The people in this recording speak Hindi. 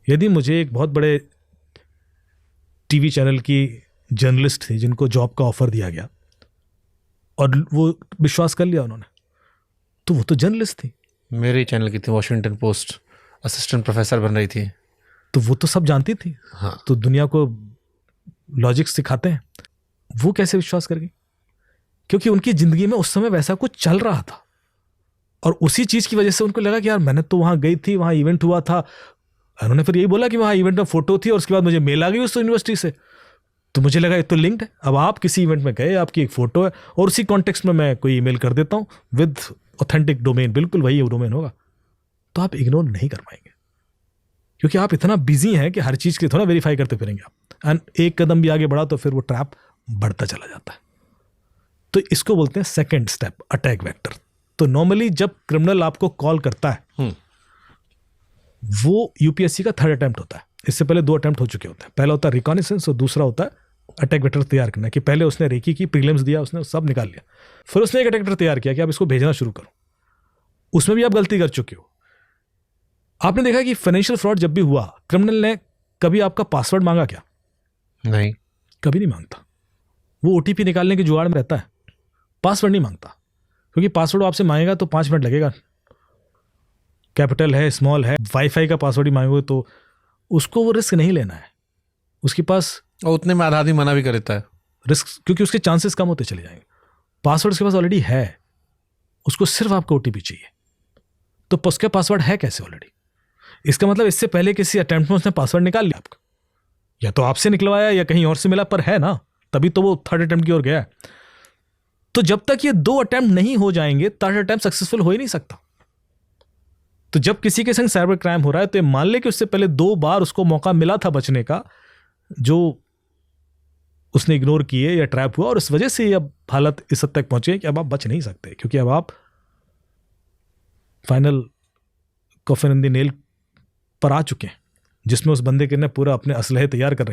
यदि मुझे एक बहुत बड़े टीवी चैनल की जर्नलिस्ट थी जिनको जॉब का ऑफर दिया गया और वो विश्वास कर लिया उन्होंने, तो वो तो जर्नलिस्ट थी। मेरे ही चैनल की थी, वॉशिंगटन पोस्ट असिस्टेंट प्रोफेसर बन रही थी। तो वो तो सब जानती थी। हाँ। तो दुनिया को लॉजिक सिखाते हैं, वो कैसे विश्वास कर गई? क्योंकि उनकी जिंदगी में उस समय वैसा कुछ चल रहा था और उसी चीज की वजह से उनको लगा कि यार मैंने तो वहां गई थी, वहां इवेंट हुआ था। उन्होंने फिर यही बोला कि वहां इवेंट में फोटो थी और उसके बाद मुझे मेल आ गई उस यूनिवर्सिटी से, तो मुझे लगा ये तो लिंक्ड है। अब आप किसी इवेंट में गए, आपकी एक फोटो है और उसी कॉन्टेक्स्ट में मैं कोई ईमेल कर देता हूं विद ऑथेंटिक डोमेन, बिल्कुल वही डोमेन होगा, तो आप इग्नोर नहीं कर पाएंगे क्योंकि आप इतना बिजी हैं कि हर चीज के लिए थोड़ा वेरीफाई करते फिरेंगे आप। एंड एक कदम भी आगे बढ़ा तो फिर वो ट्रैप बढ़ता चला जाता है। तो इसको बोलते हैं सेकंड स्टेप, अटैक वेक्टर। तो नॉर्मली जब क्रिमिनल आपको कॉल करता है वो यूपीएससी का थर्ड अटेम्प्ट होता है। इससे पहले 2 अटेम्प्ट हो चुके होते हैं। पहला होता है रिकॉनेसेंस और दूसरा होता है अटैक वेक्टर तैयार करना, कि पहले उसने रेकी की, प्रीलिम्स दिया, उसने सब निकाल लिया, फिर उसने एक अटैक वेक्टर तैयार किया कि आप इसको भेजना शुरू करो। उसमें भी आप गलती कर चुके हो। आपने देखा कि फाइनेंशियल फ्रॉड जब भी हुआ, क्रिमिनल ने कभी आपका पासवर्ड मांगा क्या? नहीं, कभी नहीं मांगता। वो ओटीपी निकालने के जुगाड़ में रहता है, पासवर्ड नहीं मांगता, क्योंकि पासवर्ड आपसे मांगेगा तो 5 मिनट लगेगा। कैपिटल है, स्मॉल है, वाईफाई का पासवर्ड ही मांगोगे तो उसको वो रिस्क नहीं लेना है। उसके पास और उतने में आधा आदमी मना भी कर देता है रिस्क, क्योंकि उसके चांसेस कम होते चले जाएंगे। पासवर्ड उसके पास ऑलरेडी है, उसको सिर्फ आपका ओटीपी चाहिए। तो उसका पासवर्ड है कैसे ऑलरेडी? इसका मतलब इससे पहले किसी अटेम्प्ट में उसने पासवर्ड निकाल लिया आपका, या तो आपसे निकलवाया या कहीं और से मिला, पर है ना, तभी तो वो थर्ड अटेम्प्ट की ओर गया है। तो जब तक ये 2 अटेम्प्ट नहीं हो जाएंगे, थर्ड अटेम्प्ट सक्सेसफुल हो ही नहीं सकता। तो जब किसी के संग साइबर क्राइम हो रहा है तो ये मान ले कि उससे पहले 2 बार उसको मौका मिला था बचने का, जो उसने इग्नोर किए या ट्रैप हुआ, और इस वजह से अब हालत इस हद तक पहुंचे कि अब आप बच नहीं सकते, क्योंकि अब आप final coffin in the nail पर आ चुके हैं, जिसमें उस बंदे के ने पूरा अपने असलहे तैयार कर रखे।